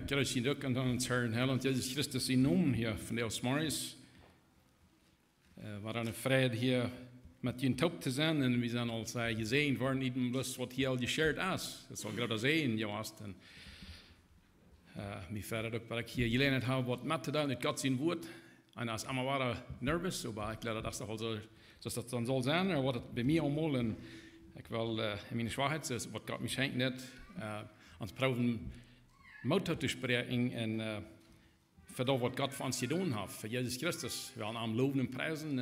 krijg je ook aan het Herren Helland, Jezus Christus in noemen hier van de Osmaris. We waren vrij hier met je top te zijn en we zijn al gezien worden, niet bloos wat hier al geshared is. Dat is al graag zijn, juist. En mij verder ook wat ik hier geleerd heb, wat met te doen met God zijn woord. En als allemaal waren nervous, maar ik leer dat toch al zo, zoals dat dan zal zijn, of wat het bij mij allemaal en ik wil in mijn zwakheid, dus wat God mij schenkt net, ons proberen motor te spreken en voor dat wat God voor ons gedaan heeft, voor Jezus Christus. We gaan hem loven en prijzen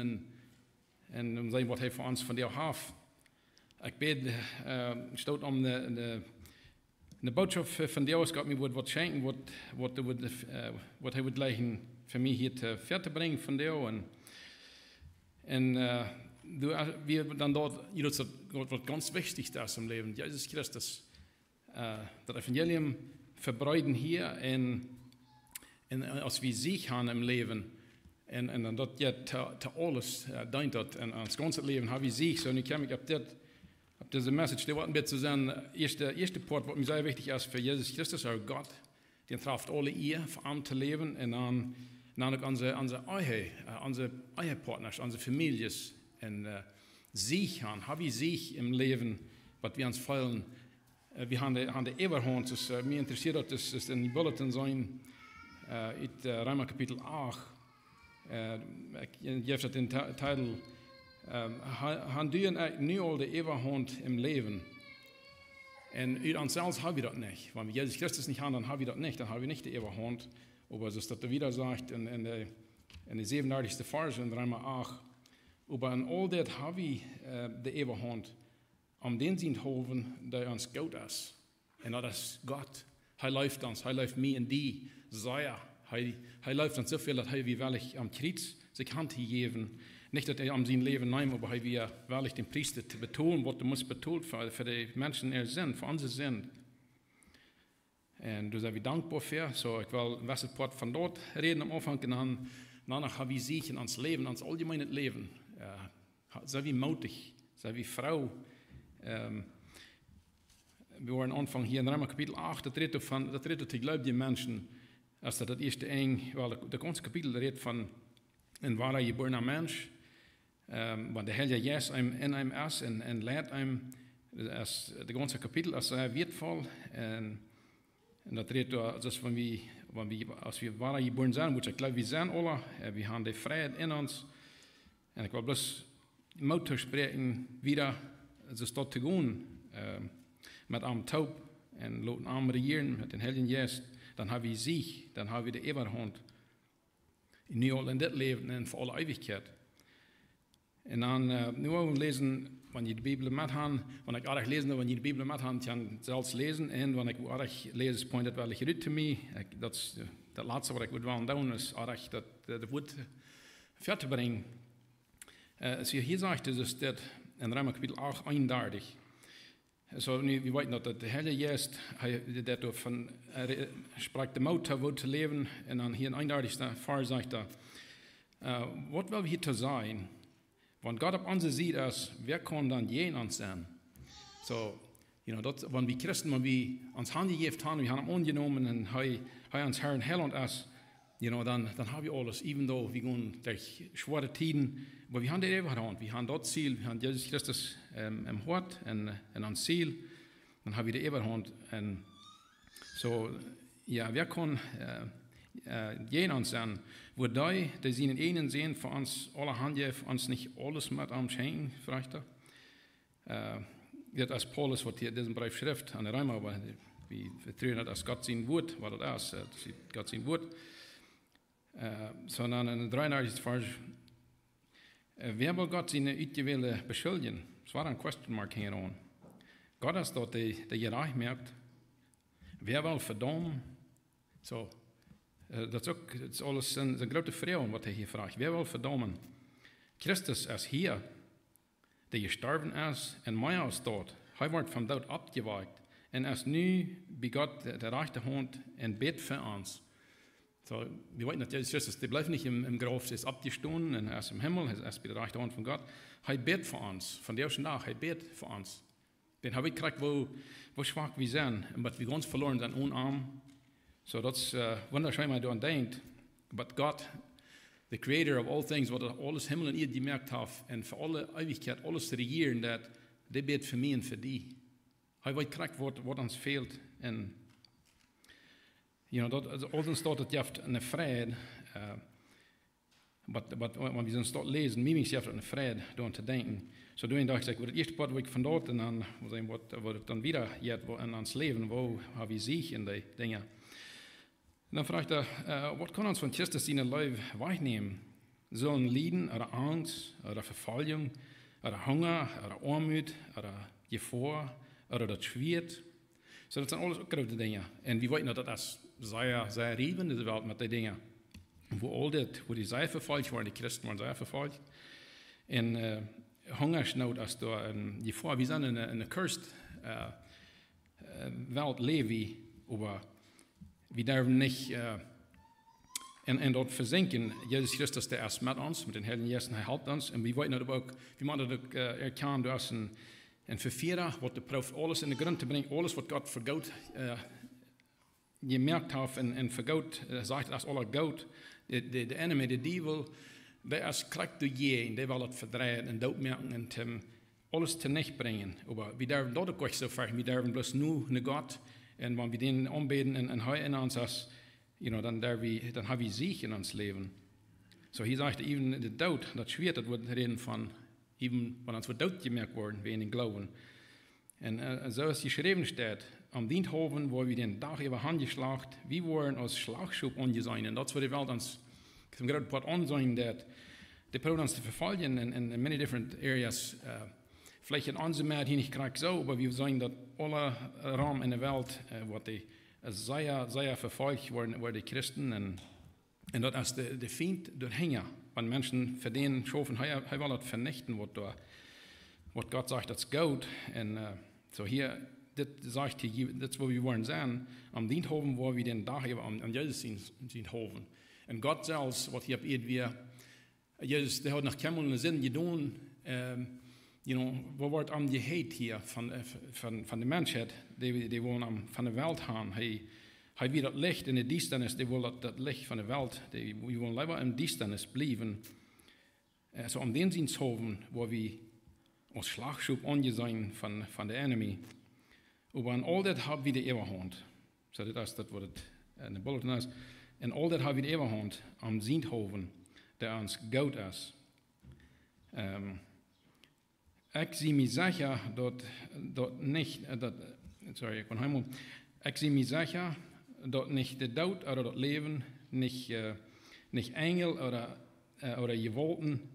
en om zien wat hij voor ons van deel heeft. Ik bid, stoot om de boodschap van Deus, God mij wat schenken, wat hij wil leggen voor mij hier te ver te brengen van deel. En we dan dat wat ganz wichtig is im Leben, Jezus Christus. Dat Evangelium verbreiden hier en als we ziek gaan im Leben en dat je te alles dient dat en ons ganze leven hebben we ziek. So nu kom ik op deze message, die wordt een beetje zijn eerste part wat mij zeer wichtig is voor Jezus Christus, our God. Die treft alle eer voor hem te leven en dan ook onze eigen partners, onze families en ziek gaan. Hebben we ziek im Leben, wat we ons vallen. We gaan de Eberhond, dus mij interesseert dat is in die bulletin zijn uit Roma kapitel 8. Je hebt dat in titel, han duren nu al de Eberhond im Leben. En uit onszelf hebben we dat niet. Wenn wir Jesus Christus nicht haben, dann haben wir das nicht. Dann haben wir nicht die Eberhond. Aber so ist das wieder sagt in der 37. Vers in Roma 8. Aber in all dat haben wir die Eberhond. Om den zien hoven der ons goed is. En dat is God. Hij läuft ons, hij läuft mij en die zeer. Hij läuft ons zoveel dat hij wie wellig am Kreuz zich hand gegeven. Niet dat hij am zijn leven neemt, maar hij wie wellig den Priester te betonen, wat er moet betoeld voor de mensen er zijn, voor onze zin. En dus zijn we dankbaar voor. So, ik wil een wesselport van dort reden am Anfang en dan danach hebben we zich in ons leven, ons algemeen leven. Zijn we moedig, zijn we vrouw. We waren Anfang hier in Roma kapitel 8, dat redt tot geloof die mensen, als dat het eerste eng, wel de ganze kapitel redt van een ware geborener mens, want de Heilige Geist in hem is en leidt hem, als de ganze kapitel als sehr wertvoll en dat redt dus van als we ware geboren zijn, moet ik geloof we zijn alle, we hebben de vrijheid in ons en ik wil bloos motor spreken wieder. Es ist dort zu gehen, mit einem Taub und lassen am regieren, mit den Heiligen Geist, dann haben wir sich, dann haben wir die Eberhand. Nu al in dit leven en voor alle Ewigkeit. En dan, nu al lezen, wanneer je de Bibel met hebt, wanneer ik aardig lezen, wanneer je de Bibel met hebt, kan zelfs lezen. En wanneer ik aardig lees, point het wel uit te mij. Dat is het laatste wat ik wil doen, is aardig dat woord ver te brengen. Als je hier zegt, is dat in Roma kapitel 8, 31. So, nu, we weten dat de Heilige Geest, hij sprak de moed woord te leven, en dan hier in 31. Vers zegt wat wil we hier te zijn? Want God op onze zijde is, wer kan dan jeen ons zijn? So, dat, wanneer we christen, wanneer we ons hand gegeven hebben, we hebben hem aangenomen en hij ons Herr en Heiland is, dan hebben we alles, even though we gaan durch schwere tijden, maar we hebben de eeuwigheid, we hebben dat ziel, we hebben Jezus Christus im hart en ons ziel, dan hebben we de eeuwigheid. En zo, ja, wer kan jeen ons zijn, waar die zien enen zien voor ons alle handen, voor ons niet alles met am schenken, vraagt dat als Paulus, wat hier diesen Brief schrift aan de Römer, aber we vertreten dat als God zijn woord, wat dat is, God zijn woord. Sondern in 33. Vers, wer wil God zijn uitgewählte beschuldigen? Es war een question mark hier aan. God is dat die je recht merkt. Wer wil verdammen? So, dat is alles zijn grote vraag wat hij hier vraagt. Wer wil verdammen? Christus is hier, die gestorven is en mij is dood. Hij wordt van dood opgewekt en is nu bij God de rechterhand en bidt voor ons. So, wir weten dat Jezus Christus, die blijft niet im Graf, hij is opgestaan en hij is im Himmel, hij is bij de rechterhand van God. Hij bidt voor ons, van de eerste dag, hij bidt voor ons. Dan hebben we gekriegt, wo schwach we zijn en wat we ganz verloren zijn, onarm. So that's wunderschön, wenn man denkt. But Gott, the creator of all things, wat alles Himmel en Erde gemerkt hat, und für alle Ewigkeit alles zu regieren, der betet für mich und für die. Er weiß korrekt, was uns fehlt. Und, dat ons staat het jaft een vrede. Maar wenn wir dort lesen, mir jaft een vrede, door te denken. So toen dacht ik, wat het eerste part wat ik van dort en dan, wat dan wieder jet in ons leven, wo hebben we zich in die dingen. En dan vraagt wat kan ons van Christus in het leven wegnemen? Zullen lijden, oder angst, oder vervolging, oder hunger, oder armoede, oder gevaar, oder dat schwert. So dat zijn alles ook grote dingen. En we weten dat dat sehr rieben in de wereld met die dingen. Wo die sehr vervolgd waren, die Christen waren sehr vervolgd. En hungersnood als door gevaar. We zijn in een cursed wereld leven, maar we durven niet en dort versinken. Jesus Christus, der ist mit uns, mit den Heiligen Geist, er helpt uns. En we weten dat ook, we moeten ook erkennen, dat is een vervierer, wat de proef alles in de grond te brengen, alles wat God vergoot, gemerkt heeft en vergoot, zegt dat is alle goud. De enemy, de duivel, der is krachtig door je, en die wil het verdrijven en doodmerken en alles te nicht brengen. Maar we durven dat ook niet zo ver, we durven bloos nu naar God. En wanneer we den aanbeden en hij in ons is, dan hebben we zich in ons leven. So hier zegt even de dood, dat schwert, dat wordt reden van, even wanneer ons wordt doodgemerkt worden, we in den Glauben. En zoals geschreven staat, am Diensthoven, waar we den dag über handgeslacht, we worden als Schlagschub angezien. En dat is wat de wereld ons, ik heb gerade wat aanzien, dat de probeert ons te vervolgen in many different areas. Vielleicht in onze maat hier niet graag zo, maar we zien dat alle Raum in de wereld, wat die sehr verfolgt worden die Christen. En dat is de Feind doorhängen. Want mensen verdienen schoven, hij wil het vernichten, wat God zegt, dat is goed. En zo hier, dit zegt hij, dat is wat we worden zijn. Am Diensthoven, waar we den dag even aan Jezus zien hoven. En God zelfs, wat hier op weer, Jezus, die had nog helemaal zin gedaan. Wat wordt aan je heet hier van de mensheid, die wonen van de wereld gaan. Hij wil dat licht in de duisternis, die wil dat licht van de wereld, we willen liever in duisternis blijven. Zo om den zienshoven, waar we als slagschub aangezien van de enemy. Maar aan al dat hebben we de eeuwigheid. So dat is dat wat het in de bulletin is. En al dat hebben we de eeuwigheid am zienshoven, der ons goed is. Ik zie me zeggen dat niet, ik ben helemaal. Ik zie me zeggen dat niet de dood of dat leven, niet engel oder gewolten,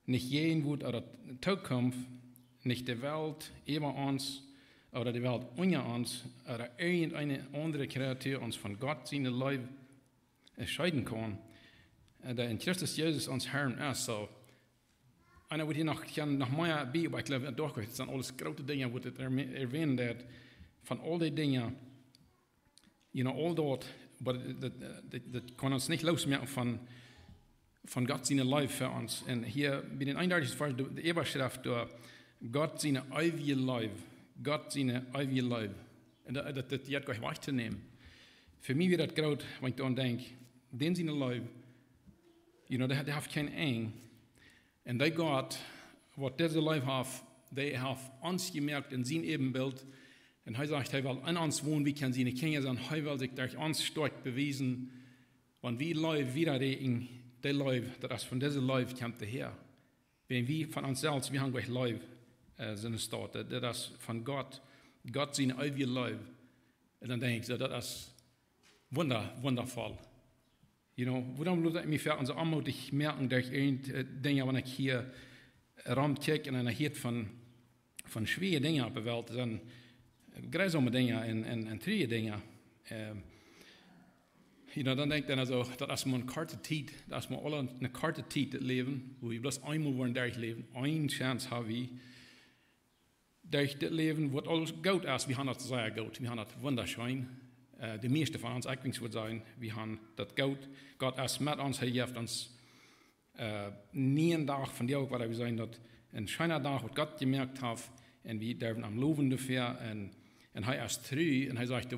niet geen woord oder toekomst, niet de wereld über ons oder de wereld onder ons oder irgendeine andere Kreatur ons van Gott zijn leven scheiden kan. Dat in Christus Jezus ons Herrn is. So, en dan wordt hier nog meer bij, maar ik geloof dat het zijn alles grote dingen, wordt het erwähnt dat van al die dingen, al dat, dat kan ons niet losmaken van God zijn leven voor ons. En hier bij den 31. Vers, de Eberschrift door God zijn eeuwige leven, God zijn eeuwige leven. En dat je het weg te nemen. Voor mij wordt dat groot, want ik dan denk, den zijn leven, die heeft geen eng. En die God, wat deze leven heeft, die heeft ons gemerkt in zijn evenbeeld. En hij zegt, hij wil in ons wonen, wie kan zijn kinderen zijn, hij wil zich door ons sterk bewijzen. Want wie leven widerreken, die leven, dat is van deze leven komt de Heer. Wenn wir von uns selbst, wir haben gleich Leib, sind staat, dat is van God. God zijn eeuwige leib. En dan denk ik, dat is wondervol. Waarom moet ik me ver onze aanmoedig merken dat ik dingen, wanneer ik hier rondkijk en dan heet van schwere dingen op de wereld, dan gruizame dingen en trije dingen. Dan denk ik dan also, dat is maar een korte tijd, dat is maar alle een korte tijd het leven, hoe je bloos eenmaal worden durch leven, één chance hebben we. Durch dit leven wordt alles goed is, we gaan dat zeer goed, we gaan dat wunderschön. De meeste van ons, ik denk het zijn, we gaan dat goed. God is met ons, hij heeft ons niet een dag van die ook, waar we zijn, dat een schöner dag wat God gemerkt heeft, en we durven am loven dafür, en hij is trouw, en hij zegt,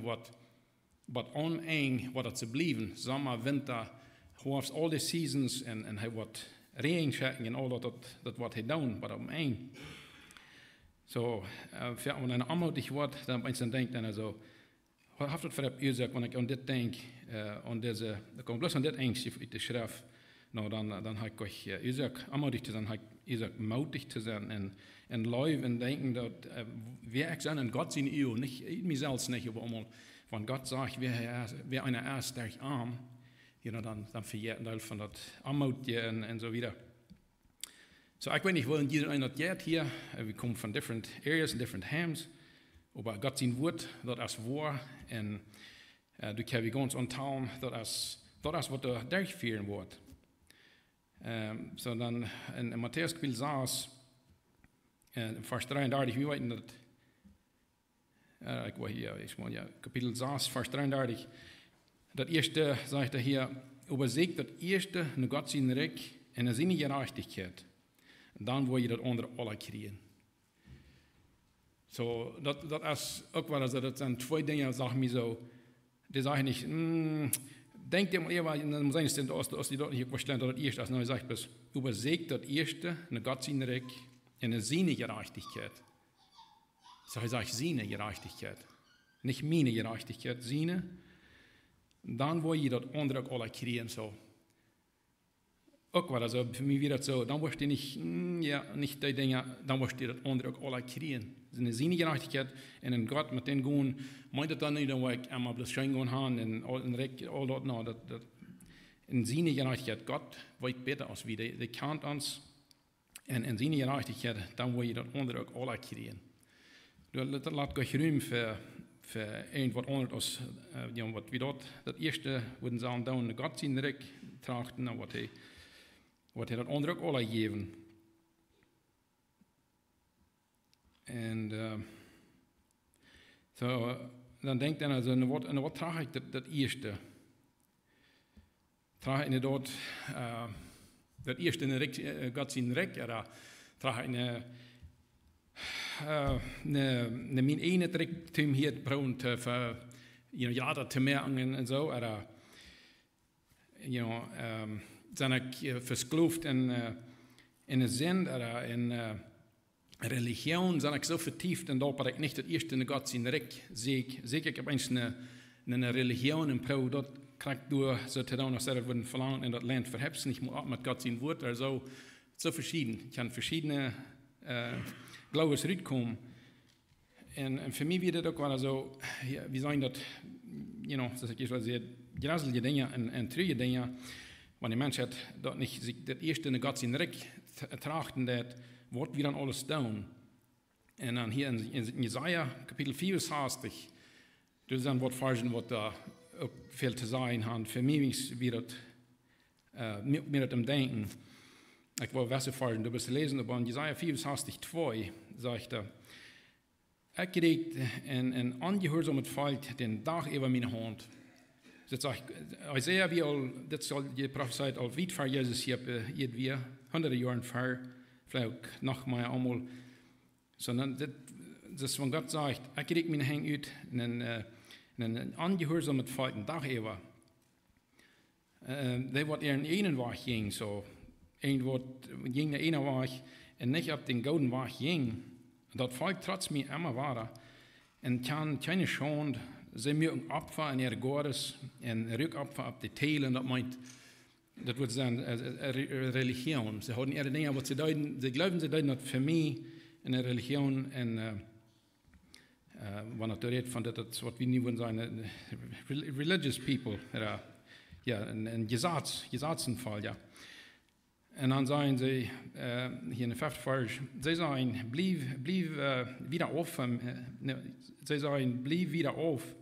but oneen wat het ze blijven, zomer, winter, hoofd, all the seasons, en hij wordt regen checken en al dat wat hij doen, maar oneen. Zo, wenn een aanmoedig wordt, dan mensen denken dan zo, wat heeft het voor op Isaac, wanneer ik aan dit denk, aan deze, dan komt bloos aan dit eindje uit de schrift, nou dan heb ik euch Isaac aanmoedig te zijn, heb ik Isaac moutig te zijn en live en denken dat wer ik zijn en God zijn eeuw, niet ik mezelf niet, aber allemaal van God zegt, wer einer erst sterk arm, dan verjährt ein von dat aanmoedje en zo wieder. So, ich weiß nicht, wo jeder einer geht hier. Wir kommen von different areas and different homes. Aber Gott sein Wort, das ist wahr. Und du kannst ganz antauen, das ist, was du durchführen wird. So dann in Matthäus Kapitel 6, Vers 33, wir wissen das, ich war hier, Kapitel 6, Vers 33, das erste sagt er hier, übersägt das erste, nur Gott sein Recht und seine Gerechtigkeit. Dan wil je dat andere alle krijgen. So, dat is ook wel eens, dat zijn twee dingen, zeg maar zo, die zeggen niet, denk je maar even, dan zijn het als die dat hier verstaan, dat het eerste is, nou je zegt dus, übersägt dat eerste, naar God zijn recht, en seine Gerechtigkeit. So, hij zegt seine Gerechtigkeit. Niet meine Gerechtigkeit, seine. Dan wil je dat andere ook alle krijgen, zo. Ook wel, also für mich wieder so, dann wirst du nicht die Dinge, dann wirst du das andere auch alle kriegen. Das ist eine Sinngerechtigkeit, und in Gott mit den gehen, meint das dann nicht, dass ich einmal bloß schön gehen haben, und Recht, all das, no, das, in Sinngerechtigkeit, Gott weiß besser als wir, der kennt uns, und in Sinngerechtigkeit, dann will ich das andere auch alle kriegen. Das lässt euch Raum für irgendwas anderes als, was wir dort, das erste, würden sagen, da Gott sein Recht trachten, wat hij dat andere ook alle geven. En dan denkt hij, also, wat trage ik dat eerste? Trage ik inderdaad dat eerste in de God zijn rek, ja, trage ik mijn ene trek tim hier brouwen te ver, ja, dat te merken en zo, zijn ik verskloofd in een zin, in religion, zijn ik zo vertiefd en dat ik niet het eerste in God zijn rek zie. Zeker, ik heb eens een religion en pro, dat krijg ik door, zo te doen, als er worden verlangen in dat land verhebst, niet meer met God zijn woord, zo verschieden. Ik kan verschillende geloofs uitkomen. En voor mij wird het ook wel zo, wie zijn dat, zoals ik wel zei, grazelige dingen en treurige dingen. Wanneer de mens dat niet zich dat eerste in God zijn rek trachten, dat wordt weer dan alles doen. En dan hier in Jesaja, kapitel 64, dus dan wordt versen wat daar ook veel te zijn had. Voor mij is weer dat meer het denken. Ik wil versen versen, du bist lezen, aber in Jesaja 64, 2, zegt er, ik kreeg een ongehoorzaam volk den dag over mijn hand. Dat zegt Isaiah, wie al, dit zal je prophezeit al weit voor Jezus hier, weer, honderden jaren voor, vielleicht nog maar allemaal. Sondern dat is van God zegt, ik kreeg mijn hand uit een ongehoorzaam volk den dag over. Dat wordt er in een weg ging, zo. Een wordt ging naar een weg en niet op den gouden weg ging. Dat volk trots mij immer waren. En kan keine schande. Ze moeten opfer in ihre Gottes en rückopfer op de telen. Dat meint, dat wordt zijn religion. Ze houden ihre dingen wat ze duiden. Ze geloven ze duiden dat voor mij in een religion en wanneer het redt van dat het wat we nu willen zijn, religious people, ja, een Gesetzenfall, ja. En dan zeggen ze, hier in de 5e vers, ze zeggen, blijf wieder auf, ze zeggen, blijf wieder auf,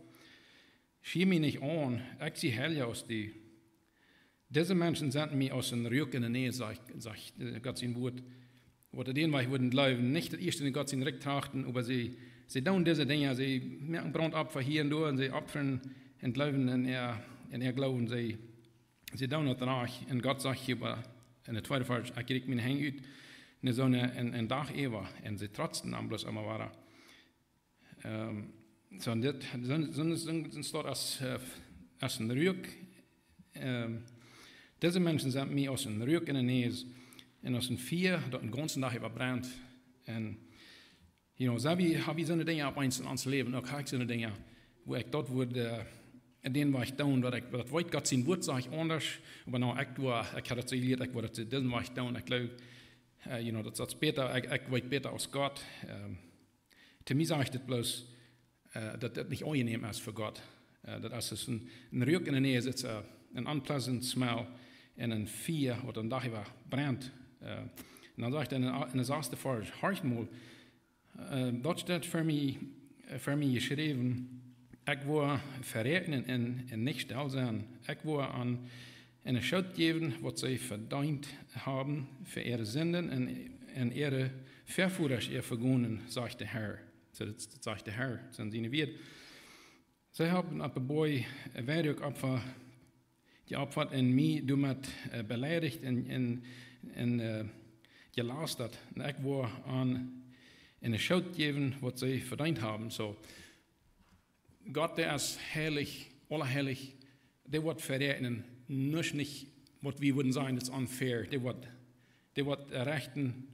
schier mich nicht an, ich zie hell aus die. Diese Menschen senden mich aus einem Rück in der Nähe, sagt Gott sein Wort. Oder denen, weil ich würden glauben, nicht das erste in Gott sein Recht trachten, aber sie tun diese Dinge, sie merken Brandopfer hier und da, und sie opfern und glauben in ihr Glauben, sie tun das danach, und Gott sagt hier, in der 2e vers, ich krieg mijn hang uit, en een dag eeuwig. En ze trotsten dan bloos allemaal waren. so dit sind dort als een Rück. Diese Menschen sind mir aus een Rück in der Nähe und aus een Vier, dat den ganzen Tag überbrennt. Und, so wie habe ich so eine Dinge ab eins in ons Leben, auch habe ich so eine Dinge, wo ich dort wurde, den war ich down, dat wollte Gott sein Wort, sage ich anders, aber noch ich hatte es geleerd, ich wollte diesen war ich down, ich glaube, das ist besser, ich wollte besser aus Gott. Zu mir sage ich das bloß, dass das nicht angenehm ist für Gott. Das ist ein Rück in der Nähe, ist ein unpleasant smell in ein Vier oder ein Dach brennt. Und dann sage ich dann in der ersten Vers, horch mal, dort steht für mich geschrieben, ich will verrechnen und nicht still sein. Ich will an eine Schuld geben, was sie verdient haben für ihre Sünden und ihre Verführer, ihr Vergungen, sagt der Herr. So, das sagt der Herr, das sind seine Werte. Sie haben ab ein Boy Werk Opfer, die Opfer in mir damit beleidigt und gelastet. Und ich will an eine Schuld geben, was sie verdient haben. So, Gott, der ist herrlich, allerherrlich, der wird verrechnen, nicht, was wir würden sagen, das ist unfair. Der wird rechten,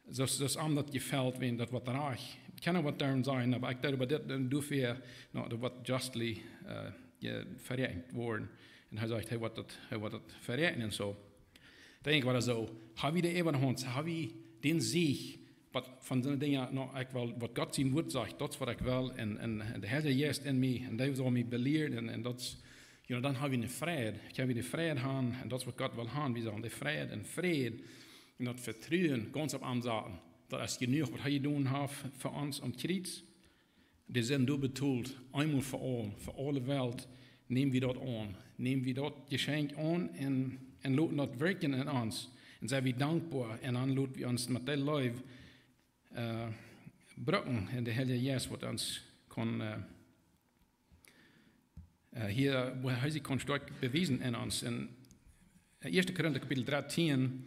das anders gefällt, wenn das wird reich. Ich kann was daran sein, aber ich glaube, das dafür, das wird justly verrechnet worden. Und er sagt, er wird das verrechnen. So, da denke ich, so, habe ich den Ebenhund, habe ich den Sieg, von den Dingen, was Gott sein Wort sagt, das, was ich will, und der Herr ist in mir, und der soll mich belehren, und das, dann habe ich eine Friede. Ich habe die Friede haben, und das, was Gott will haben, wir sagen, die Friede und Friede, und das Vertrauen, ganz auf Ansagen, das ist genug, was er getan hat für uns am Kreuz. Die sind du betont, einmal für alle Welt, nehmen wir dort an, nehmen wir dort Geschenk an, und lassen das wirken in uns, und sind wir dankbar, und dann lassen wir uns mit dem Leben brücken in der Heilige Jesus, was uns kann, hier, wo er sich stark bewiesen in uns. In 1. Korinther Kapitel 13,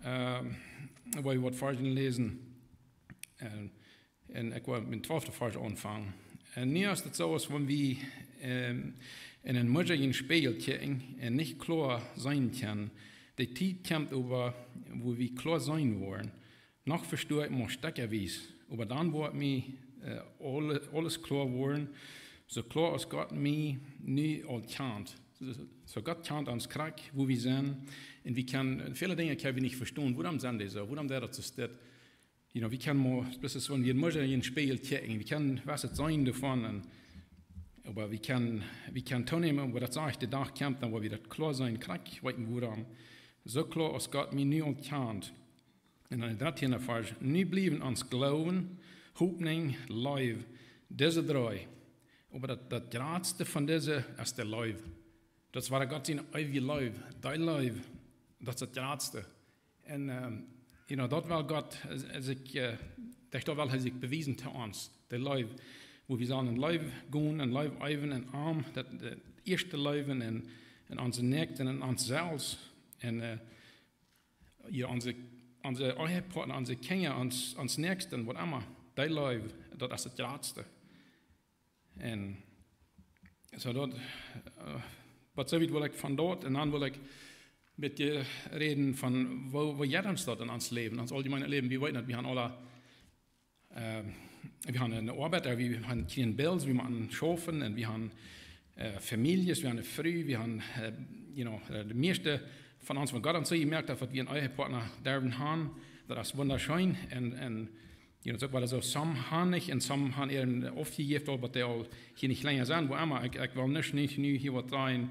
wo wir was Versen lesen, und ich will mit dem 12. Vers anfangen. Und nie ist es so, als wenn wir in einen möglichen Spiegel gucken und nicht klar sein können. Die Zeit kommt über, wo wir klar sein wollen. Noch verstehe ich mal steckerweise, aber dann wird mir alles klar worden, so klar als Gott mir nie all kennt. So Gott kennt uns krank, wo wir sind, und wir können, viele Dinge können wir nicht verstehen, warum sind die so, warum das ist das. Wir können mal, das ist, wenn wir in den Spiegel gucken, wir können was es sein davon, aber wir können teilnehmen, aber das sage ich, der Tag kommt, dann wo wir das klar sein, krank, warum. So klar als Gott mir nie all kennt. En dan in 13e vers, nu blijven ons geloven, hoopning, lief, deze drie. Maar dat grootste van deze is de lief. Dat is waar God zijn eigen lief, die lief, dat is het grootste. En dat wil God, dat wil hij zich bewijzen te ons, de lief. Wo wir sagen, lief gaan en lief even en arm, dat de eerste leven en onze nek en ons zelfs. En onze Ehepartner, onze Kinder, ons Nächsten, wat immer, die Leute, das ist das Grootste. Und so dort, was so will ich von dort, und dann will ich mit dir reden von, wo jetzt uns dort in uns Leben, uns allgemeine Leben, wir wollen nicht, wir haben alle, wir haben eine Arbeit, wir haben keine Bills, wir machen Schafen, und wir haben Familien, wir haben eine Frau, wir haben, die meiste von uns, von Gott an so gemerkt hat, dass wir einen Ehepartner derben haben, das ist wunderschön, und so war das so, some haben nicht, und some haben ihren aufgegeben, aber die auch hier nicht länger sein, wo immer, ich will nicht nu hier was sein,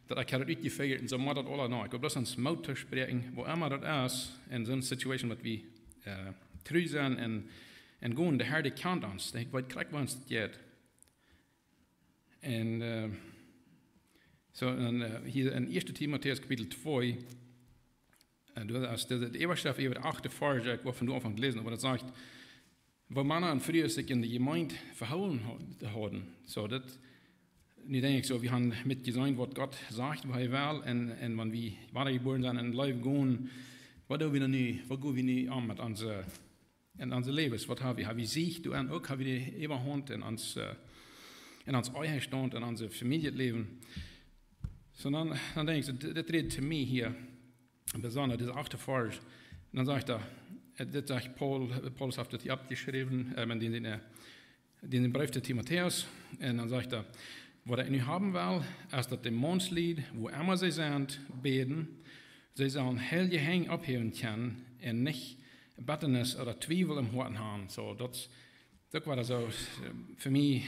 dass ich habe das gefeiert, und so macht das alle noch. Ich will bloß ans Mauter sprechen, wo immer das ist, in so einer Situation, dass wir treu sind und gehen, der Herr, der kennt uns, der weiß, kriegt uns das geht. Und so, hier in 1. Timotheus Kapitel 2, das ist die Überschrift über die 8. Vers, ich will von du Anfang lesen, aber das sagt, wo Männer und früher sich in die Gemeinde verhauen haben. So, das, ich denke so, wir haben mitgesehen, was Gott sagt, was er will, und wenn wir weitergeboren sind und live gehen, was gehen wir nie an mit unseren in onze levens. Wat hebben we? Hebben we Sieg, du en ook hebben we die Eberhand in ons eigen stand, in onze familieleven. So dan denk ik, dit redt zu mir hier, besonders diese Achterforsch. Und dann sagt das sagt Paulus hat das abgeschrieben, in den Brief zu Timotheus. Und dann sagt was nu haben will, ist das Dämonslied, wo immer sie sind, beten, sie sollen hell gehängt abheben können und nicht Bitternis oder Zweifel im Herzen haben. So, das war das so für mich,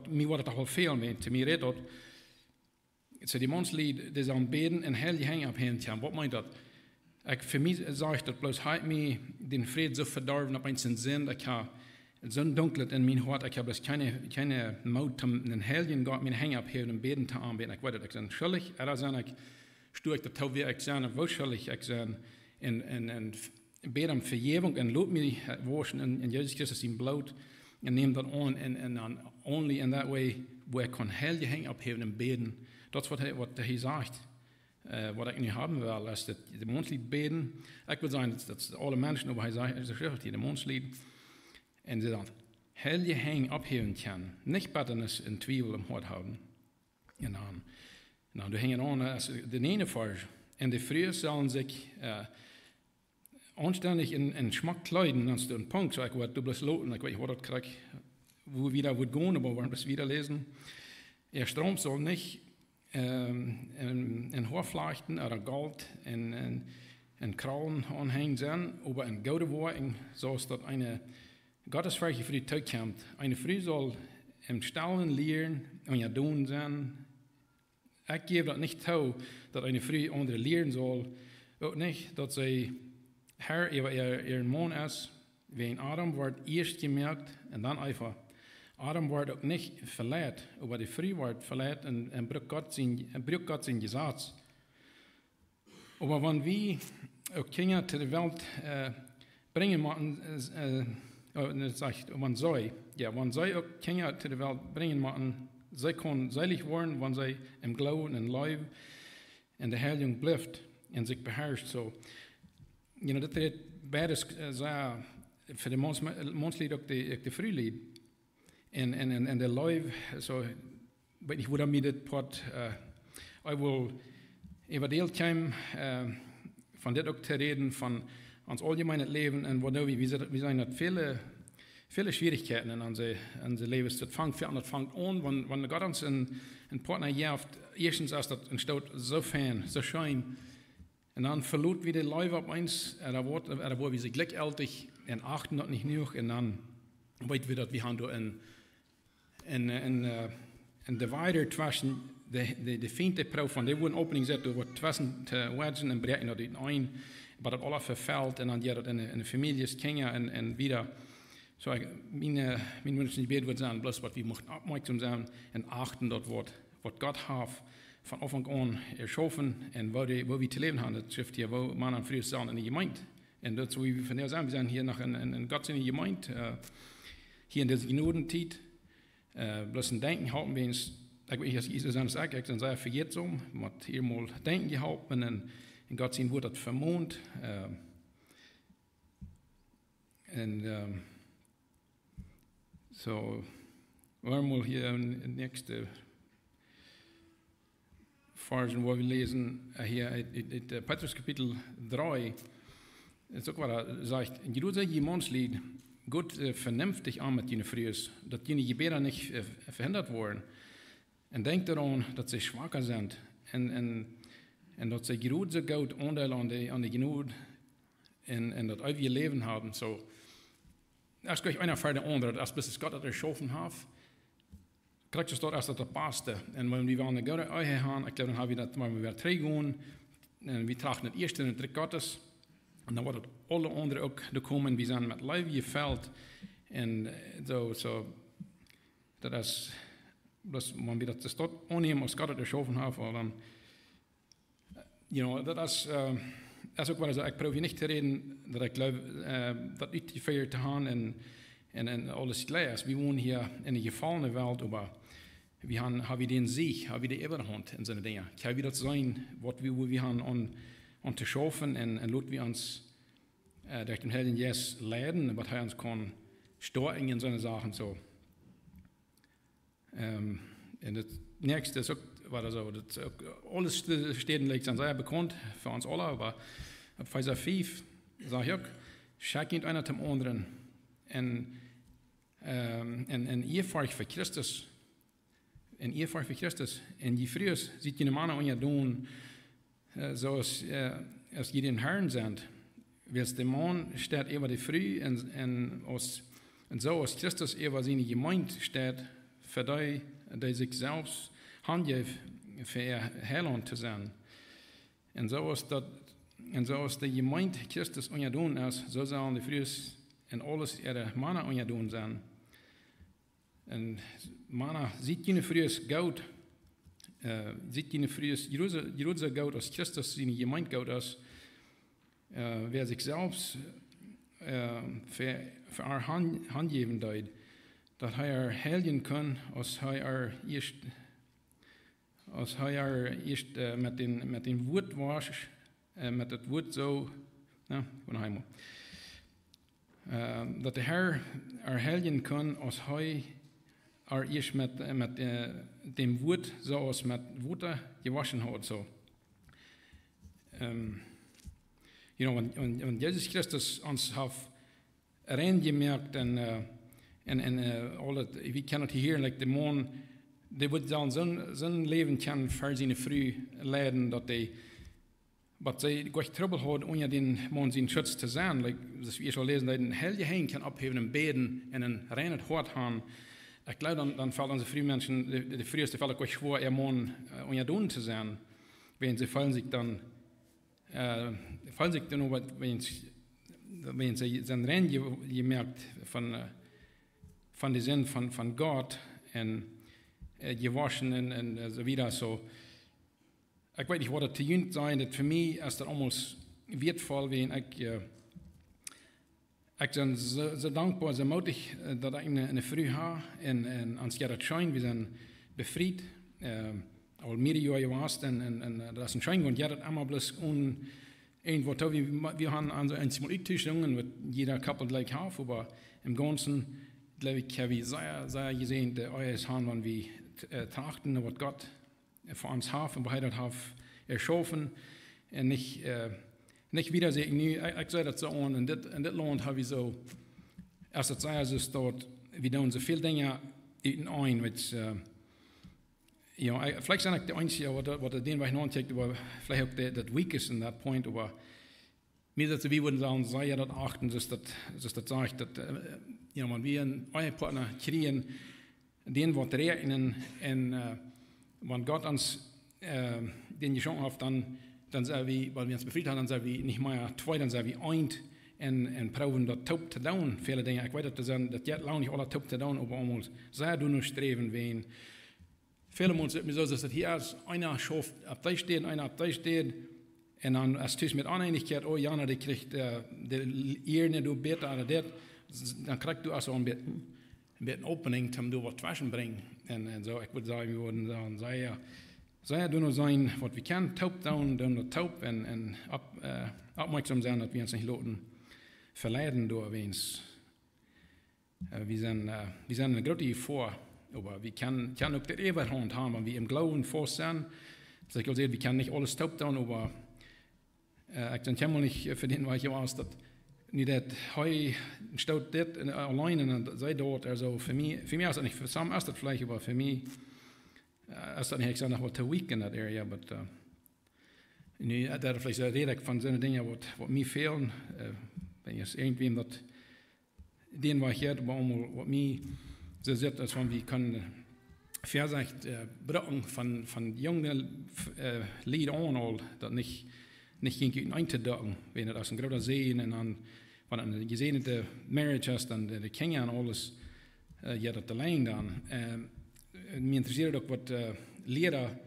mir war das auch viel mit. Zu mir redet das, so Dämonslied, die sollen beten und hell gehängt abheben können. Was meint das? Für mich sage ich das bloß, halt mir den Frieden so verdorben, ab einen Sinn, ich habe so dunkelt in mein Hart, ich habe keine Mut, einen heiligen Gott mit Hängen abheben und beten zu anbeten. Ich weiß, ich bin schuldig, oder sein, ich stuhe das Tau, wie ich sein, wo schuldig ich sein, und bete um Vergebung und lob mich waschen in Jesus Christus im Blut und nehme das an, and only in that way, wo ich kann heilige Hängen abheben und beten. Das ist, was er sagt. Was ich nicht haben will, ist das Dämonslied beten. Ich würde sagen, dass alle Menschen, aber er sagt, die Dämonslied. Und sie dann heilige Hängen abheben können, nicht Bitternis und Zweifel im Hart haben. Und dann du hängen an, als der eine Fall. Und die Frühe sollen sich anständig in Schmack kleiden, als du einen Punkt sagst, du bist loten, ich weiß nicht, was das kriegt, wo wieder wird gehen, aber wir werden das wieder lesen. Der Strom soll nicht in Haarflechten oder Gold in Krallen anhängen sein, aber in gouden Worten, so ist das eine Gottesfurcht für die Zukunft. Eine Frau soll im Stallen lehren und ja tun sein. Ich gebe das nicht zu, dass eine Frau andere lehren soll. Auch nicht, dass sie Herr über ihren Mann ist. Wie Adam wird erst gemerkt und dann einfach. Adam wird auch nicht verletzt, aber die Frau wird verletzt und braucht Gott sein Gesetz. Aber wenn wir auch Kinder zu der Welt bringen müssen, man soll auch Kinder zu der Welt bringen, sie können selig werden, wenn sie im Glauben und Leib in der Heiligung bleibt und sich beherrscht. So, das ist beides für die Mondslied auch die Frühlied. Und der Leib, so, weiß nicht, wo damit das Port, ich will überdeelt kommen, von das auch zu reden, von uns allgemeines Leben und wo wir sind viele Schwierigkeiten in unser Leben. Das fängt an, wenn Gott uns einen Partner gibt, erstens ist das entsteht so fern, so schön, und dann verliert wieder Leute auf uns, da wo wir sich glücklich und achten das nicht genug, und dann weit wir das, wir haben da in Divider zwischen de Feinde Pro von der wurden Opening set, da wird zwischen Wedgen und Brechen oder ein, aber das alles verfällt und dann ja das in der Familie ist Kinder und wieder. So, meine Wünsche nicht wird sein, bloß was wir möchten aufmerksam sein und achten dort, was Gott hat von Anfang an erschaffen und wo wir zu leben haben. Das schrift hier, wo man am frühesten sagen, in der Gemeinde. Und das, wo wir von der sagen, wir sind hier noch in Gott in der Gemeinde, hier in dieser Gnadenzeit. Bloß ein Denken haben wir uns, ich weiß nicht, Jesus sagt, ich bin sehr verjährt so, man hat hier mal Denken gehabt und in Gott sein Wort hat vermont. So, einmal hier in nächste Versen, wo wir lesen, hier in Petrus Kapitel 3, so sagt, in jedes Lied, Gott vernünftig an mit jenen Frühes, dass jene Gebete nicht verhindert wurden. Und denkt daran, dass sie schwacher sind und dass sie gut so gut Anteil an die Genut und das ewige Leben haben. So, erst gleich einer für den anderen, erst bis es Gott das erschaffen hat, kriegt es dort erst das Beste. Und wenn wir eine gute Ehe haben, ich glaube, dann haben wir das mal wieder trägen, und wir tragen das erste und das dritte Gottes. Und dan wordt het alle anderen ook gekomen. We zijn met lijf geveld. En zo, dat is, wanneer we dat tot aannemen als God het erschaffen heeft, dan, dat is ook wel zo. Ik probeer niet te reden dat ik geloof dat uit die vuur te gaan en alles gleich. We wonen hier in een gefallene wereld, maar we hebben den Sieg, hebben we de Überhand in zijn dingen. Kan we dat zijn, wat we hebben aan te schaffen en laten we ons durch den Heiligen Geist leiden, aber er uns kann steuern in so eine Sachen so. Und das nächste ist auch, war das so, das alles steht liegt sehr bekannt für uns alle, aber ab Vers 5 sage ich auch, schaut nicht einer zum anderen und ihr Volk für Christus, und je früher sieht die Männer und doen, so als die den Herrn sind, weil der Mann steht über die Früh und so als Christus über seine Gemeinde steht, für die sich selbst handelt, für ihr Heiland zu sein. Und so als die Gemeinde Christus ungedun ist, so sollen die Früh und alles ihre Männer ungedun sein. Und Männer sieht ihnen frühes Gott, sieht ihnen frühes Jerusalem Gott, als Christus seine Gemeinde Gott ist, wer sich selbst für eine Hand geben deut, dass er helfen kann, als er erst mit dem Wort war, mit dem Wort so, dass der Herr helfen kann, als er erst mit dem Wort so als mit Wasser gewaschen hat. So. Und Jesus Christus uns hat reingemerkt und alle, wir können hier, like der Mann, der wird dann so ein Leben kann für seine Früh leiden, dass sie gleich Trouble hat, ohne den Mann seinen Schutz zu sein. Like, das wir schon lesen, dass ein helle Hein kann abheben und beten und ein reines Hort haben. Ich glaube, dann fällt unsere Frühmenschen, die früheste Fall gleich schwer, ihr Mann ungedun zu sein, wenn sie fallen sich dann nur, wenn sie sein Rennen gemerkt von der Sinn von Gott und gewaschen und so wieder so. Ich weiß nicht, was das zu jüngst sein, das für mich ist das almost wertvoll, wenn ich bin so dankbar, so mutig, dass ich eine Früh habe und ans Jahr das Schein, wir sind befreit, all mehrere Jahre warst und das ist ein Schein und ja, das einmal bloß irgendwo, wir haben also einmal Eintischungen, wird jeder Couple gleich auf, aber im Ganzen, glaube ich, habe ich sehr gesehen, dass alles haben, wenn wir trachten, was Gott für uns hat und bei das hat erschaffen und nicht wiedersehen. Ich sage das so an, in das Land habe ich so, als das sei, ist dort, wir tun so viele Dinge ein, mit, vielleicht sind ich der Einzige, was den, was ich noch ancheckt, aber vielleicht auch das Weakest in that point, aber mir dass wir würden sagen, sei ja das achten, dass das sagt, dass, wenn wir einen Ehepartner kriegen, den wird rechnen, und wenn Gott uns den geschenkt hat, dann sagen wir, weil wir uns befreit haben, dann sagen wir nicht mehr zwei, dann sagen wir eint und probieren das top zu tun. Viele Dinge, ich weiß, das geht lange nicht alle top zu tun, aber einmal sehr nur streben wollen. Viele Mal sind mir so, dass das hier ist, einer schafft, ab da steht, einer ab da steht, und dann ist es mit Uneinigkeit, oh Jana, die kriegt ihr nicht, du besser oder das, dann kriegst du auch so ein bisschen Opening, um du was waschen bringen. Und so, ich würde sagen, wir würden sagen, sei nur sein, was wir können, taub down, dann taub und aufmerksam sein, dass wir uns nicht lassen verleiten durch uns. Wir sind eine große vor, aber wir können auch die Ewigkeit haben, wenn wir im Glauben fest sind. Das ich wir können nicht alles taub down, aber ich denke mal nicht für den, was ich weiß, dass nicht das heu steht dort alleine und sei dort, also für mich ist das nicht, für some ist das vielleicht, aber für mich ist das nicht, ich sage noch, was too weak in that area, but da vielleicht rede ich von so Dingen, was mir fehlen, wenn ich irgendwie das, den was ich jetzt, was mir so sieht, als wenn wir können Versicht brauchen von jungen Lied an, das nicht gegen einzudecken, wenn das aus einem großen Sehen und dann, wenn eine gesegnete Marriage hast, dann die Kinder und alles, ja, das allein dann. Mir interessiert auch, was Lehrer,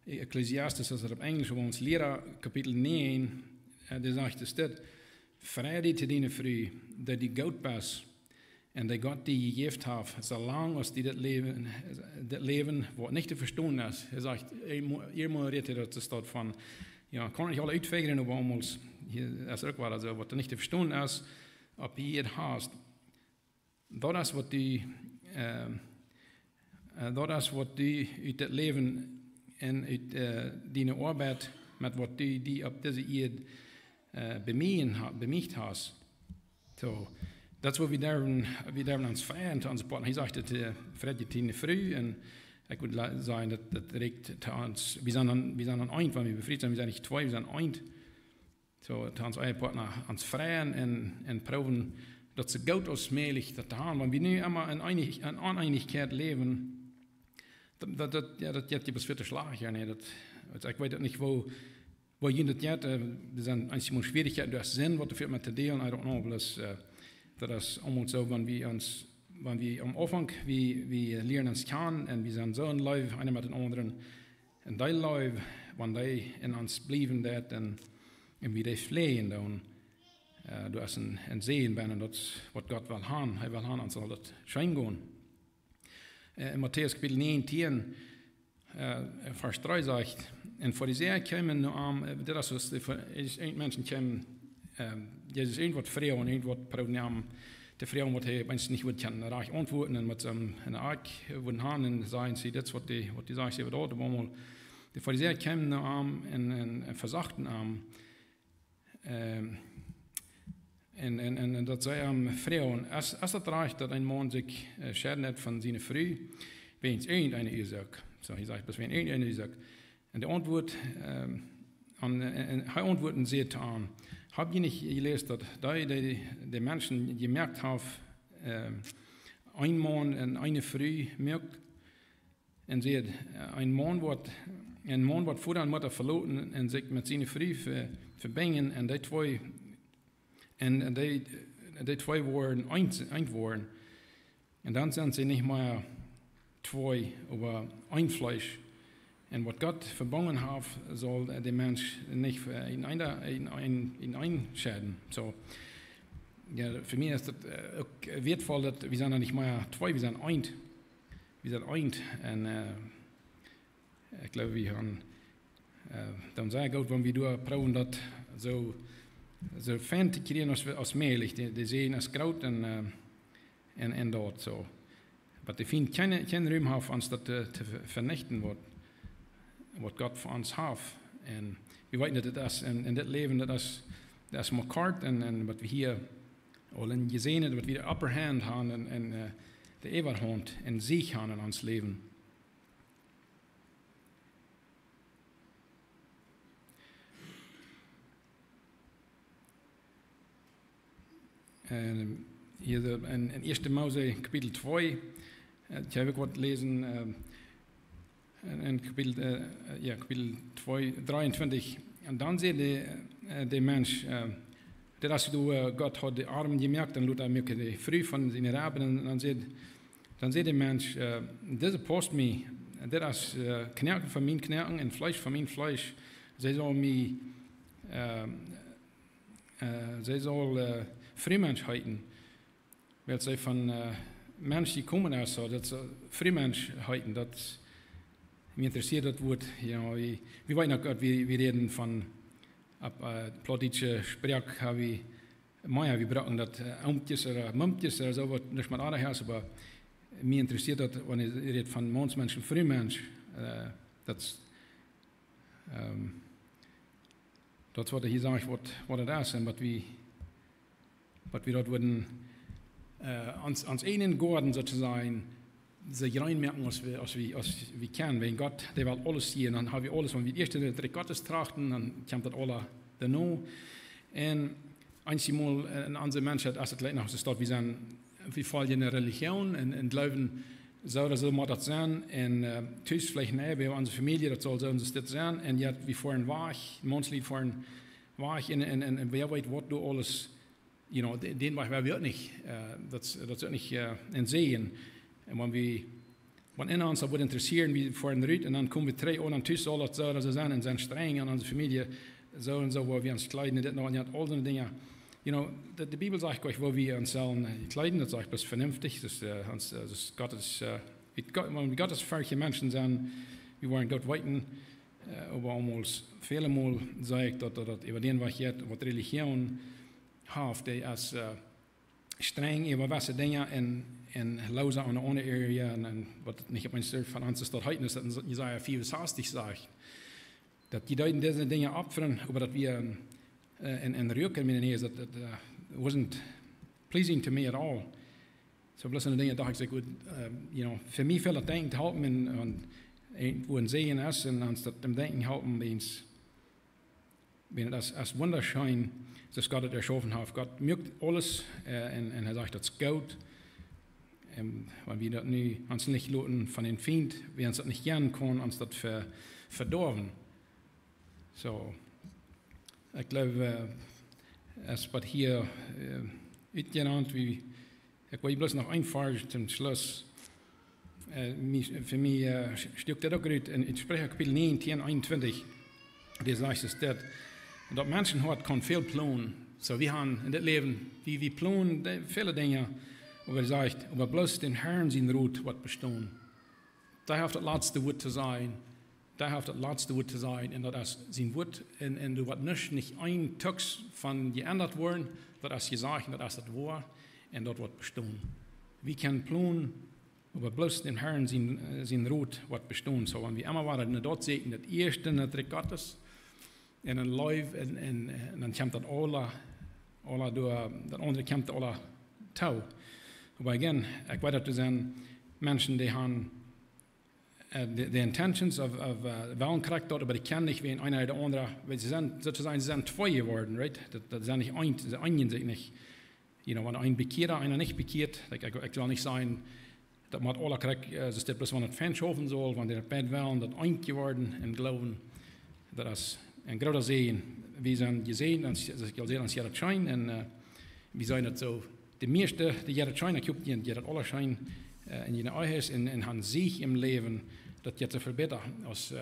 Ecclesiastes, also auf Englisch, wo uns Lehrer, Kapitel 9, der sagt, es steht, Freude zu denen früh, dass die Gott bist, und der Gott die gegeben hat, solange als die das Leben, was nicht zu verstehen ist. Er sagt, ihr moderiert das dort von, ja, kann nicht alle uitfigeren, aber hier ist auch was, also, was du nicht zu verstehen ist, ob je het hast. Dat is wat die uit het leven en uit die arbeid met wat die op deze eerd bemicht hast. So, dat is wat we daar ons feiern, te onze partner. Hij zegt het Fredje tien früh en ik wil zeggen dat direct te ons, we zijn een eind, wanneer we bevrijd zijn, we zijn niet twee, we zijn eind. So, te ons eigen partner ons feiern en proben dat ze goed als mogelijk dat te gaan. Want we nu immer in oneindigheid leven, dat jet je best 40 slag. Ja, nee, ik weet niet wo je dat jet, er zijn een schwierigheden door zin, wat er met te delen, I don't know, dat is allemaal zo, wanneer we am Anfang, we leren ons kennen en we zijn zo in leven, een met een anderen, en die leven, wanneer die in ons blijven dat en wie die vleien dan. Du hast ein Sehen ben en dat is wat God wil gaan. Hij wil gaan en zal dat schijn gaan. In Matthäus kapitel 19, vers 3 zegt, en voor die zeer komen nu aan, dat is dus, een mensen komen, Jezus een wat vrouw en een wat probeert de vrouw wat hij mensen niet wil kennen, raak antwoorden en met hem in de ark willen gaan en zeggen ze, dat is wat die zegt, ze wordt allemaal, de fariseer komen nu aan en verzachten aan, en dat zei aan vrouwen, als het reicht dat een man zich scheiden heeft van zijn vrouw, wegens een oorzaak. Zo, hij zegt, best wegens een oorzaak. En de antwoord, hij antwoordt en zegt aan, heb je niet gelezen dat de mensen gemerkt hebben, een man en een vrouw merkt, en zegt, een man wordt voor zijn moeder verloren en zich met zijn vrouw verbinden, en die twee en die twee worden eind worden. En dan zijn ze niet meer twee, maar een vlees. En wat God verbonden heeft, zal de mens niet in een scheiden. So, ja, voor mij is het ook wertvol dat we zijn er niet meer twee, we zijn eind. We zijn eind. En ik geloof, we gaan dan zei ik ook, wanneer we door proberen dat zo fijn te krijgen als mogelijk. De zee is groot en dat zo. Maar ik vind geen ruimte heeft ons dat te vernichten wordt. Wat God voor ons heeft. En we weten dat het is in dit leven, dat is elkaar en wat we hier al in gezien hebben, wat we de upper hand hebben en de overhand en zich hebben in ons leven. Hier in 1. Mose kapitel 2, ik heb ook wat lezen in kapitel 2, 23. En dan zei de mens, dat als God had de armen gemerkt, dan liet hij de vrouw van zijn rapen en dan zei de mens, deze past me, dit is knerken van mijn knerken en vlees van mijn vlees. Zij zal Vrijmens heiten, weil sie von Menschen, die kommen aus, so, dat ze Vrijmens heiten, dat mich interessiert dat Wort, ja, wie weten ook, wir reden von, politische Sprach, wie brauchen dat Amtjes oder Mumpjes oder so, was nicht mal andere Herz, aber mich interessiert dat, wenn ich rede von Monsmenschen, Vrijmens, dat is wat hier sagt, wat het is en wat we dort würden ans einen Gorden sozusagen sich reinmerken, als wir kennen. Wenn Gott, der will alles sehen, dann haben wir alles, wenn wir die erste Trick Gottes trachten, dann kommt das alle danach. Und einmal in unserer Menschheit ist es gleich noch so, wir folgen in der Religion und glauben, so oder so muss das sein. Und thuis vielleicht nicht, bei unserer Familie, das soll so und so sein. Und jetzt, wir fahren weg, monatlich fahren weg, und wer weiß, was du alles den Weg wir nicht, das wird nicht sehen. Und wenn einer uns das interessieren, wir fahren raus und dann kommen wir 3 Uhr an Tisch, soll das so oder so sein, und sind streng an unsere Familie, so und so, wo wir uns kleiden, und all diese Dinge. Die Bibel sagt euch, wo wir uns kleiden, das sagt das vernünftig, Gottes fähige Menschen sind, wir wollen Gott weiten, aber almost viele Mal sage ich, dass über den, was Religion hat, die als streng über was Dinge in Lausa an der andere Area, und was nicht auf mein Stück von uns dort heute ist, dass Jesaja 64 sagt, dass die Leute diese Dinge opfern, aber dass wir in Rücken mit denen that wasn't pleasing to me at all. So bloß eine Dinge dachte ich, gut, für mich viel denken halten und irgendwo ein Sehen essen, anstatt dem Denken halten, wenn das als wunderschön, dass Gott es erschaffen hat. Gott mögt alles und sagt, das ist gut. Weil wir das uns nicht lassen von den Feind, wir uns das nicht gern können, uns das verdorben. So, ich glaube, es wird hier genannt, wie ich will bloß noch einfahren zum Schluss. Für mich steckt das auch gut in Sprecher Kapitel 19, 21. Der sagt es dort, dass Menschen kann viel planen. So, wir haben in das Leben, wir planen viele Dinge, aber er sagt, aber bloß den Herrn sein Ruht wird bestehen. Da hat das letzte Wort zu sein. Da hat das letzte Wort zu sein, und das sein Wort, und du wird nicht ein Tag von geändert worden, das gesagt, das war, und das wird bestehen. Wir können planen, aber bloß den Herrn sein Ruht wird bestehen. So, wenn wir immer waren, dort sehen, das erste, das Trick Gottes, und dann läuft, und dann kommt das alle durch, das andere kommt alle tau. Aber again, ich weiß, dass sind Menschen, die haben die Intentions of wollen korrekt dort, aber die kennen nicht wie einer oder der andere, weil sie sind sozusagen zwei geworden, right? Das sind nicht ein, sie einigen sich nicht. Wenn ein bekehrt, einer nicht bekehrt, ich will nicht sagen, dass man alle korrekt, es ist bloß, wenn es Fan schaffen soll, wenn die das Bett wollen, das ein geworden und glauben, dass ein großer Sehen, wir sind gesehen, und ich sehe, dass jeder scheint, und wir sagen das so, die meisten, die jeder scheint, ich habe die alle scheint, in jeder Eis, in haben sich im Leben, das jetzt verbessern, aus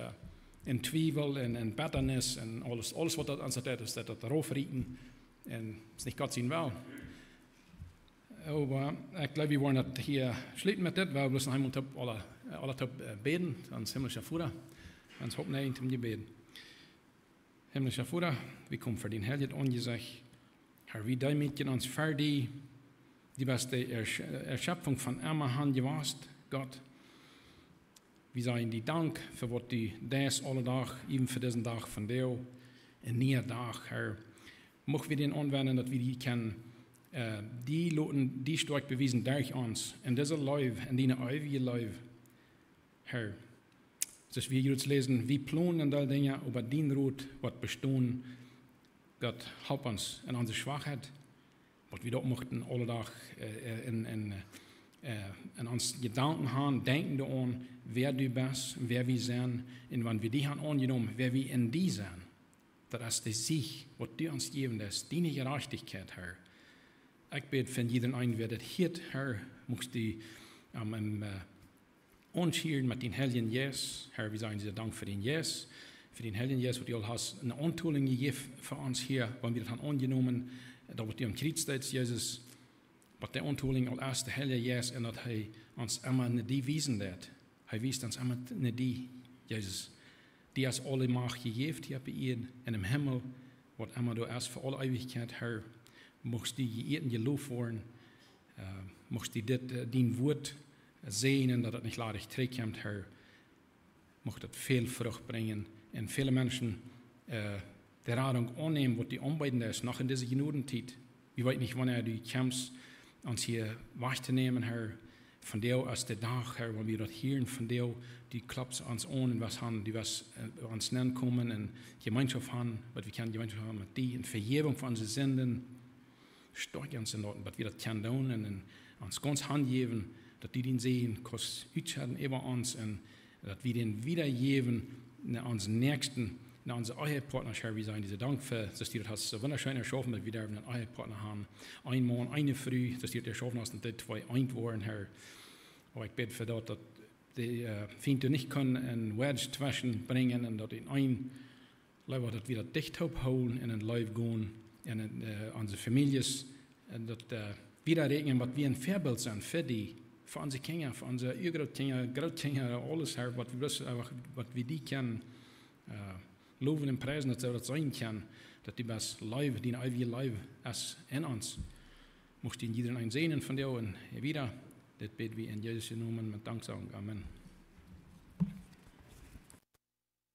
in Zweifel, in Bitternis, und alles, was das anstatt ist, das darauf richten, und es nicht Gott sein will. Aber ich glaube, wir wollen das hier schließen mit das, weil wir bloß einmal alle beten, ans himmlische Vater, ans Hauptnein zum Gebet. Himmlischer Vater, wir kommen für den Herr, das angesagt, Herr, wie dein Mädchen uns für die beste Erschöpfung von armer Hand gewast, Gott. Wir sagen dir Dank für was du das alle Tag, eben für diesen Tag von dir, und nie Tag, Herr. Möchten wir den anwenden, dass wir die kennen, die Leuten, die stark bewiesen durch uns, in dieser Leib, in deiner ewigen Leib, Herr. Dass wir jetzt lesen, wie planen all Dinge, aber dein Rot wird bestehen. Gott, help uns in unsere Schwachheit. Was wir dort möchten, alle Tag in uns Gedanken haben, denken daran, wer du bist, wer wir sind, und wenn wir die haben angenommen, wer wir in die sind, das ist der Sieg, was du uns geben lässt, deine Gerechtigkeit, Herr. Ich bete für jeden einen, wer das hört, Herr, musst du anschieren mit den Heiligen Jesus. Herr, wir sagen dir Dank für den Jesus, für den Heiligen Jesus, wo du hast eine Antoning gegeben für uns hier, wenn wir das haben angenommen, da wird am Kriegszeit Jesus, was der Antoning als erste Heilige Jesus, und dass er uns immer nicht die wiesen wird. Er wies uns immer nicht die, Jesus, die als alle Macht gegeben hier bei ihm in dem Himmel, was immer du erst für alle Ewigkeit, Herr, mochtst du jeden gelobt worden, mochtst du dein Wort sehen, dass das nicht leidig zurückkommt, Herr, mocht das viel Frucht bringen, und viele Menschen der Radung annehmen, was die anbieten ist, noch in dieser Genudenzeit. Wir wissen nicht, wann du kommst, uns hier wahrzunehmen, Herr, von dir aus der Tag, Herr, wenn wir das hören, von dir, die klappt uns an, und was haben, die was uns nennen kommen, und Gemeinschaft haben, was wir können Gemeinschaft haben mit dir, und Vergebung von unseren Sünden, stark uns in Orten, was wir das können tun, und uns ganz Hand geben, dass die den sehen, dass Utschalten über uns, und dass wir den wiedergeben, unseren Nächsten, unsere Ehepartner, Herr, wir sagen diese Dank für, dass du das hast so wunderschön erschaffen, dass wir einen Ehepartner haben. Ein Morgen, eine Früh, dass du das erschaffen hast, und die zwei eint waren, Herr. Aber ich bete für das, dass die Feinde nicht können ein Wedge zwischen bringen, und dass in ein Leib, dass wir das dicht holen, in ein Leib gehen, in unsere Familien, und dass wieder regnen, was wir ein Vorbild sind für die, für unsere Kinder, für unsere Urgroßkinder, Großkinder, alles, Herr, was wir die kennen. loven en prijzen dat dat zijn kan, dat die best live, die eigen live is in ons. Mocht die iedereen een zegen van jou en wieder, dit beten we in Jezus' naam met dankzang. Amen.